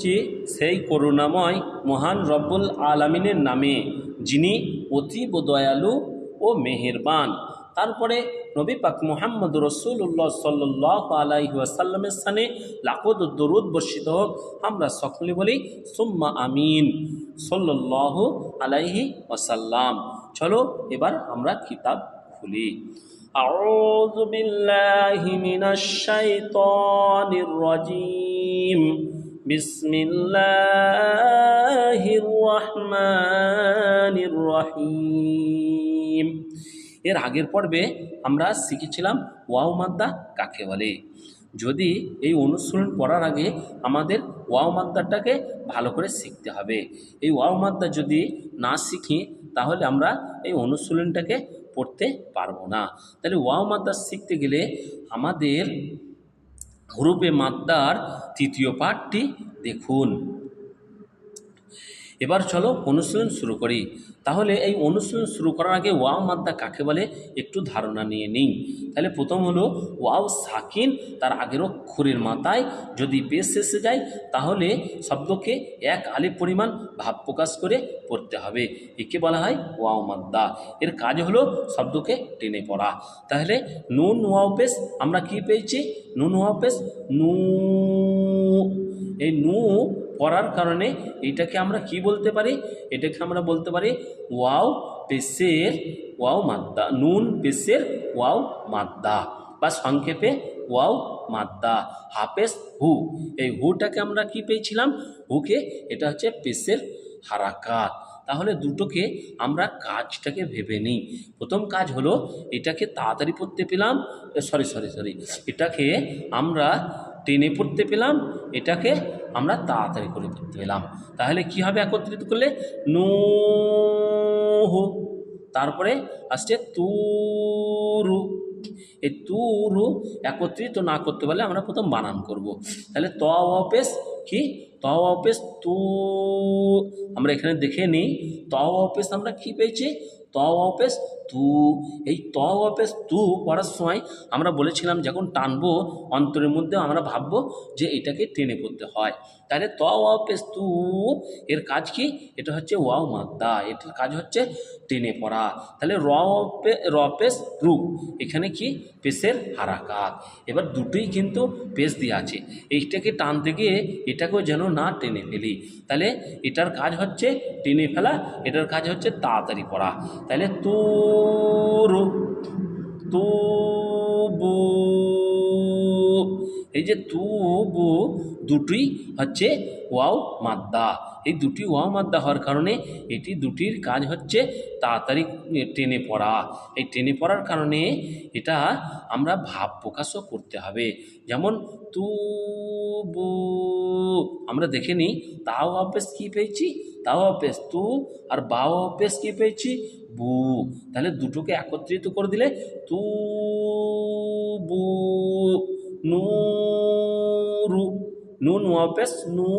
যে সেই করুণাময় মহান রব্বুল আলামিনের নামে, যিনি অতীব দয়ালু ও মেহেরবান। তারপরে নবী পাক মুহাম্মদ রাসূলুল্লাহ সাল্লাল্লাহু আলাইহি ওয়াসাল্লামের স্থানে লাখো দরুদ বর্ষিত হোক। আমরা সকলে বলি সুম্মা আমিন সাল্লাল্লাহু আলাইহি ওয়াসাল্লাম। চলো এবার আমরা কিতাব খুলি। আউযু বিল্লাহি মিনাশ শাইতানির রাজীম। বিসমিল্লাহির রহমানির রহিম। এর আগের পর্বে আমরা শিখেছিলাম ওয়াও মাদ্দা কাকে বলে। যদি এই অনুশীলন পড়ার আগে আমাদের ওয়াও মাদ্দাটাকে ভালো করে শিখতে হবে। এই ওয়াও মাদ্দা যদি না শিখি তাহলে আমরা এই অনুশীলনটাকে পড়তে পারবো না। তাহলে ওয়াও মাদ্দা শিখতে গেলে আমাদের হুরুফে মাদ্দার তৃতীয় পাঠটি দেখুন। এবার চলো অনুশীলন শুরু করি। তাহলে এই অনুশীলন শুরু করার আগে ওয়াও মাদ্দা কাকে বলে একটু ধারণা নিয়ে নিই। তাহলে প্রথম হলো ওয়াও সাকিন, তার আগের অক্ষরের মাথায় যদি পেশ এসে যায় তাহলে শব্দকে এক আলিফ পরিমাণ ভাব প্রকাশ করে পড়তে হবে। একে বলা হয় ওয়াও মাদ্দা। এর কাজ হলো শব্দকে টেনে পড়া। তাহলে নুন ওয়াও পেশ আমরা কি পেয়েছি? নুন ওয়াও পেশ নু। এই নু পড়ার কারণে এটাকে আমরা কি বলতে পারি? এটাকে আমরা বলতে পারি ওয়াও পেশের ওয়াও মাদ্দা, নুন পেশের ওয়াও মাদ্দা, বা সংক্ষেপে ওয়াও মাদ্দা। হাফেজ হু, এই হুটাকে আমরা কি পেয়েছিলাম? হুকে এটা হচ্ছে পেশের হারাকাত। তাহলে দুটোকে আমরা কাজটাকে ভেবে নিই। প্রথম কাজ হলো এটাকে তাড়াতাড়ি পড়তে পেলাম, সরি, এটাকে আমরা টেনে পড়তে পেলাম, এটাকে আমরা তাড়াতাড়ি করে পড়তে পেলাম। তাহলে কি হবে একত্রিত করলে? নূহু, তারপরে আসছে তুরু। এই তুরু একত্রিত না করতে পারলে আমরা প্রথম বানান করব। তাহলে ত ওয়াও পেশ কি? ত ওয়াও পেশ তু। আমরা এখানে দেখে নিই ত ওয়াও পেশ আমরা কি পেয়েছি? ত ওয়াও পেশ তু। এই ত ওয়াও পেশ তু পড়ার সময় আমরা বলেছিলাম যখন টানবো অন্তরের মধ্যে আমরা ভাববো যে এটাকে টেনে পড়তে হয়। তাহলে ত ওয়াও পেশ তু এর কাজ কি? এটা হচ্ছে ওয়াও মাদ্দা, এটার কাজ হচ্ছে টেনে পড়া। তাহলে র পেশ রু, এখানে কি? পেশের হারাকাত। এবার দুটোই কিন্তু পেশ দিয়ে আছে, এইটাকে টানতে গিয়ে এটাকেও যেন না টেনে ফেলি। তাহলে এটার কাজ হচ্ছে টেনে ফেলা, এটার কাজ হচ্ছে তাড়াতাড়ি পড়া। তাহলে তুরু, তুবু, এই যে তুবু দুটোই হচ্ছে ওয়াও মাদ্দা। এই দুটি ওয়াও মাদ্দা হওয়ার কারণে এটি দুটির কাজ হচ্ছে তাড়াতাড়ি টেনে পড়া। এই টেনে পড়ার কারণে এটা আমরা ভাব প্রকাশও করতে হবে। যেমন তুবু, আমরা দেখে নিই তা ওয়াও পেশ কী পেয়েছি? তা ওয়াও পেশ তু, আর বা ওয়াও পেশ কী পেয়েছি? বু। তাহলে দুটোকে একত্রিত করে দিলে তু বু। নূরু, নুন ওয়াও পেশ নু,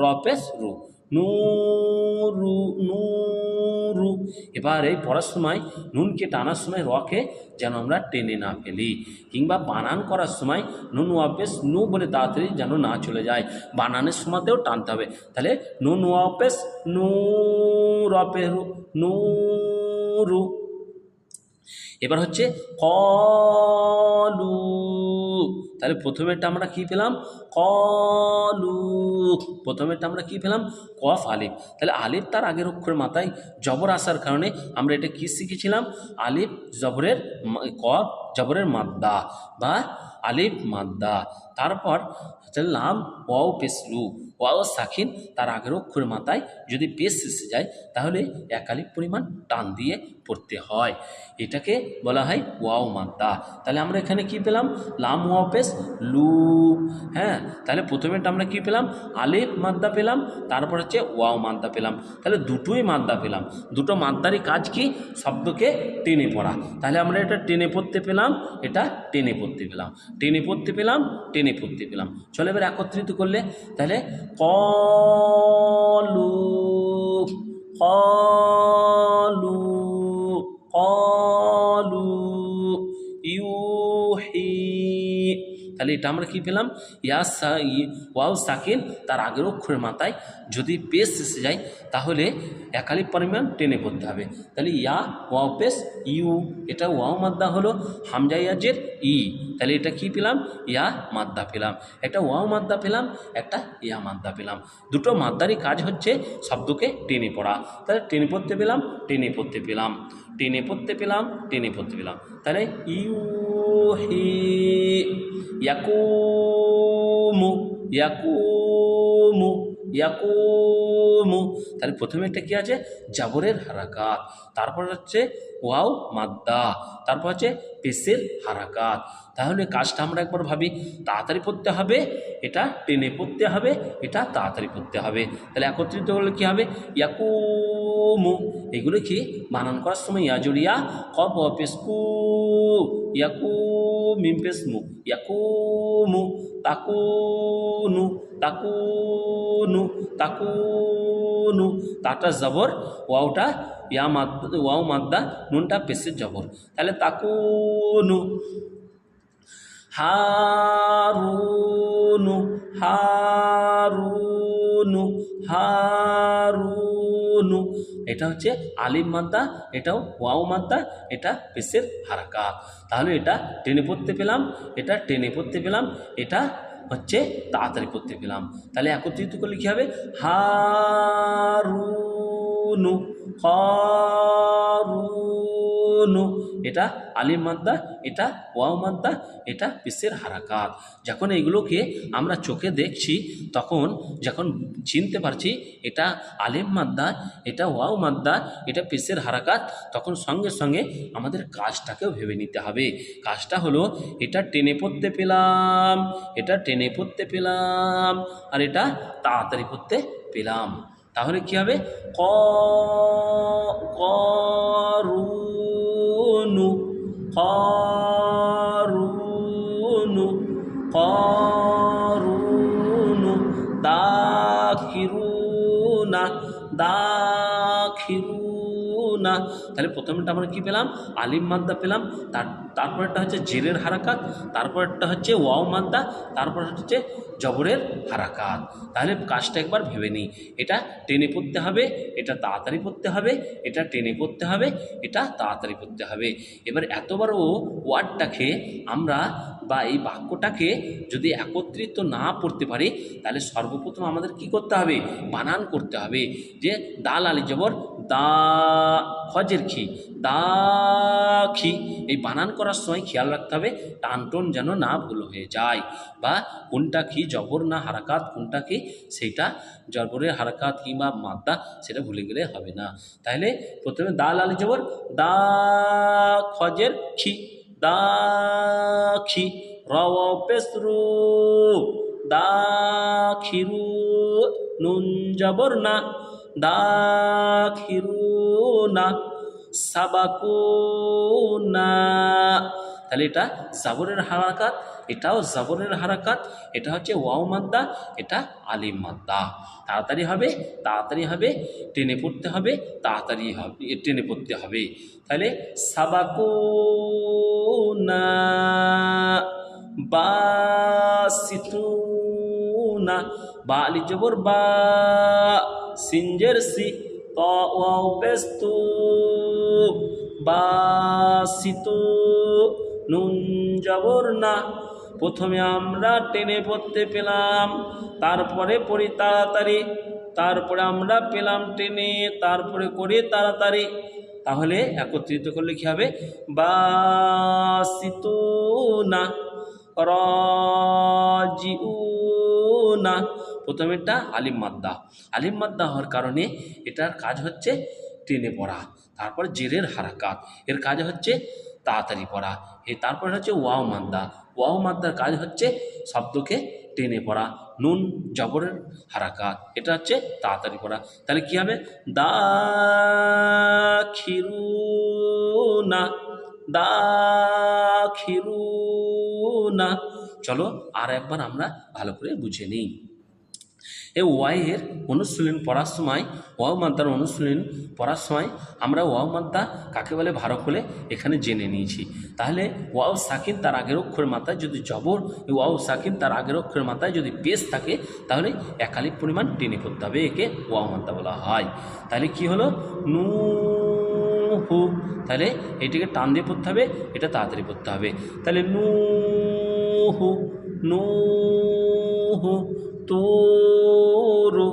র পেশ রু, নূরু, নূরু। এবার এই পড়ার সময় নুনকে টানার সময় রকে যেন আমরা টেনে না ফেলি, কিংবা বানান করার সময় নুন ওয়াও পেশ নু বলে তাড়াতাড়ি যেন না চলে যায়, বানানের সময়তেও টানতে হবে। তাহলে নুন ওয়াও পেশ নু, র পেশ রু, নূরু। এবার হচ্ছে কলু। তাহলে প্রথমেরটা আমরা কি পেলাম? কলু। প্রথমেরটা আমরা কি পেলাম? কফ আলিফ। তাহলে আলিফ তার আগের অক্ষরের মাথায় জবর আসার কারণে আমরা এটা কি শিখেছিলাম? আলিফ জবরের কফ জবরের মাদ্দা বা আলিফ মাদ্দা। তারপর লাম ওয়াও পেশ লু, ওয়াও সাকিন, তার আগের অক্ষরের মাথায় যদি পেশ এসে যায় তাহলে এক আলিফ পরিমাণ টান দিয়ে পড়তে হয়, এটাকে বলা হয় ওয়াও মাদ্দা। তাহলে আমরা এখানে কি পেলাম? লাম ওয়াও পেশ লু। হ্যাঁ, তাহলে প্রথমেটা আমরা কি পেলাম? আলিফ মাদ্দা পেলাম, তারপর হচ্ছে ওয়াও মাদ্দা পেলাম। তাহলে দুটোই মাদ্দা পেলাম। দুটো মাদ্দারই কাজ কি? শব্দকে টেনে পড়া। তাহলে আমরা এটা টেনে পড়তে পেলাম, এটা টেনে পড়তে পেলাম, টেনে পড়তে পেলাম, টেনে পড়তে পেলাম। চলো এবার একত্রিত করলে তাহলে কলু, কলু, কলু ইউহি। তাহলে তাহলে এটা আমরা কি পেলাম, ওয়াও সাকিন তার আগের অক্ষরের মাথায় যদি পেশ এসে যায় তাহলে একালি পরিমাণ টেনে পড়তে হবে। তাহলে ইয়া ওয়াও পেশ ইউ, এটা ওয়াও মাদ্দা হলো হামজা ইয়াজের ই, তাহলে এটা কি পেলাম, ইয়া মাদ্দা পেলাম। একটা ওয়াও মাদ্দা পেলাম, একটা ইয়া মাদ্দা পেলাম। দুটো মাদ্দারই কাজ হচ্ছে শব্দকে টেনে পড়া। তাহলে টেনে পড়তে পেলাম, টেনে পড়তে পেলাম, টেনে পড়তে পেলাম, টেনে পড়তে পেলাম। তাহলে ইউহি, ইয়াকুমু, ইয়াকুমু, ইয়াকুমু। তাহলে প্রথমে একটা কি আছে, জাবরের হারাকাত, তারপর হচ্ছে ওয়াও মাদ্দা, তারপর হচ্ছে পেশের হারাকাত। তাহলে কাজটা আমরা একবার ভাবি, তাড়াতাড়ি পড়তে হবে, এটা টেনে পড়তে হবে, এটা তাড়াতাড়ি পড়তে হবে। তাহলে একত্রিত হলে কী হবে, ইয়াকুমু। এগুলো কি বানান করার সময় ইয়া জড়িয়া কফ পেসকু, ইয়াকু মিম পেসমু, ইয়াকুমু, তাকুনু, তাকুনু, তাকুনু। তাটা জবর, ওয়াওটা ইয়া মাদ্দা, ওয়াও মাদ্দা, নুনটা পেশের জবর। তাহলে তাকুনু, হারুনু, হারুনু, হারুনু। এটা হচ্ছে আলিম মাদ্দা, এটাও ওয়াও মাদ্দা, এটা পেশের হারাকাত। তাহলে এটা টেনে পড়তে পেলাম, এটা টেনে পড়তে পেলাম, এটা হচ্ছে তাড়াতাড়ি পড়তে পেলাম। তাহলে একত্রিত করলে কী হবে, হারুনু, হারুনু। এটা আলিম মাদ্দা, এটা ওয়াও মাদ্দা, এটা পেশের হারাকাত। যখন এগুলোকে আমরা চোখে দেখছি তখন যখন চিনতে পারছি এটা আলিম মাদ্দা, এটা ওয়াও মাদ্দা, এটা পেশের হারাকাত, তখন সঙ্গে সঙ্গে আমাদের কাজটাকেও ভেবে নিতে হবে। কাজটা হলো এটা টেনে পড়তে পেলাম, এটা টেনে পড়তে পেলাম, আর এটা তাড়াতাড়ি পড়তে পেলাম। তাহলে কি হবে, করুনু, করুনু, করুনু, দাখিরুনা, দাখিরুনা। তাহলে প্রথমটা আমরা কি পেলাম, আলিম মাদ্দা পেলাম, তারপরটা হচ্ছে জেরের হারাকাত, তারপরটা হচ্ছে ওয়াও মাদ্দা, তারপর হচ্ছে জবরের হারাকাত। তাহলে কাজটা একবার ভেবে নিই, এটা টেনে পড়তে হবে, এটা তাড়াতাড়ি পড়তে হবে, এটা টেনে পড়তে হবে, এটা তাড়াতাড়ি পড়তে হবে। এবার এত বড় ওয়ার্ডটাকে আমরা বা এই বাক্যটাকে যদি একত্রিত না পড়তে পারি তাহলে সর্বপ্রথম আমাদের কি করতে হবে, বানান করতে হবে। যে দাল আলি জবর দা, খজের খি, দা খি। এই বানান করার সময় খেয়াল রাখতে হবে টানটন যেন না ভুল হয়ে যায়, বা কোনটা কি জবর না হারাকাত, কোনটা কি সেটা জবরের হারাকাত কিংবা মাদ্দা সেটা ভুলে গেলে হবে না। তাহলে প্রথমে দাল আলি জবর দা, খজের খি, দাখি, রাওয়াও পেসরু, দাখিরু, নুন জবর না, দাখিরুনা, সাবাকুনা। তাহলে এটা জাবরের হারাকাত, এটাও জাবরের হারাকাত, এটা হচ্ছে ওয়াও মাদ্দা, এটা আলিম মাদ্দা। তাড়াতাড়ি হবে, তাড়াতাড়ি হবে, টেনে পড়তে হবে, তাড়াতাড়ি হবে, টেনে পড়তে হবে। তাহলে সাবাকুনা, বাসিতুনা, বা আলি জবর বা, সিনজের সি, ত ওয়াও পেশ তু, বাসিতু, নুন জবর না। প্রথমে আমরা টেনে পড়তে পেলাম, তারপরে পড়ি তাড়াতাড়ি, তারপরে আমরা পেলাম টেনে, তারপরে করি তাড়াতাড়ি। তাহলে একত্রিত করলে কি হবে, বাসিতুনা, রাজিউনা। প্রথমেরটা আলিম মাদ্দা, আলিম মাদ্দা হওয়ার কারণে এটার কাজ হচ্ছে টেনে পড়া। তারপর জেরের হারাকাত, এর কাজ হচ্ছে তাড়াতাড়ি পড়া। তারপর হচ্ছে ওয়াও মাদ্দা, ওয়াও মাদ্দার কাজ হচ্ছে শব্দকে টেনে পড়া। নুন জবরের হারাকাত, এটা হচ্ছে তাড়াতাড়ি পড়া। তাহলে কি হবে, দাখিরুনা, দাখিরুনা। চলো আর একবার আমরা ভালো করে বুঝে নিই। এই ওয়াইয়ের অনুশীলন পড়ার সময়, ওয়াও মাদ্দার অনুশীলন পড়ার সময় আমরা ওয়াও মাদ্দা কাকে বলে ভালো করে এখানে জেনে নিয়েছি। তাহলে ওয়াও সাকিন তার আগের অক্ষরের মাথায় যদি জবর, ওয়াও সাকিন তার আগের অক্ষরের মাথায় যদি পেশ থাকে তাহলে একালিক পরিমাণ টেনে পড়তে হবে, একে ওয়াও মাদ্দা বলা হয়। তাহলে কি হলো? নূহু, তাহলে এটিকে টান দিয়ে পড়তে হবে, এটা তাড়াতাড়ি পড়তে হবে। তাহলে নূহু, নূহু, তুরু,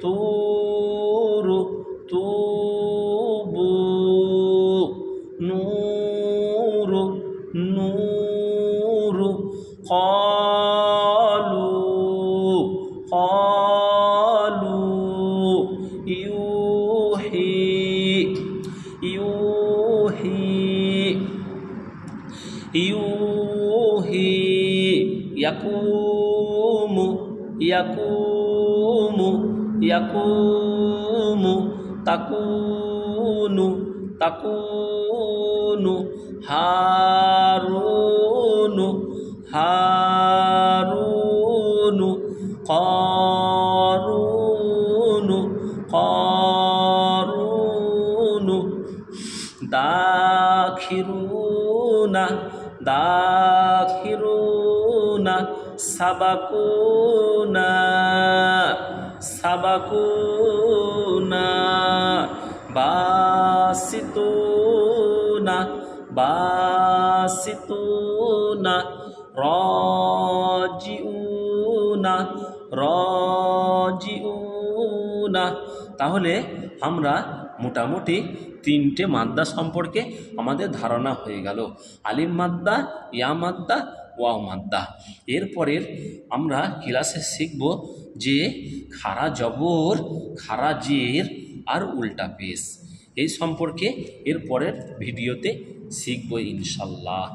তুরু, তুবু, নূরু, নূরু, ক্বালু, ক্বালু, ইউহি, ইউহি, ইউহি, ইয়াকুমু, ইয়াকুমু, ইয়াকুমু, তাকুনু, তাকুনু, হারুনু, হারুনু, কারুনু, কারুনু, দাখিরুনা, দাখিরুনা, সাবাকুনা, সাবাকুনা, বাসিতুনা, বাসিতুনা, রাজিউনা, রাজিউনা। তাহলে আমরা মোটামুটি তিনটে মাদ্দা সম্পর্কে আমাদের ধারণা হয়ে গেল, আলিম মাদ্দা, ইয়া মাদ্দা, ওয়াও মাদ্দা। এরপরের আমরা ক্লাসে শিখব যে খাড়া জবর, খাড়া জের আর উল্টা পেশ, এই সম্পর্কে এরপরের ভিডিওতে শিখব ইনশাল্লাহ।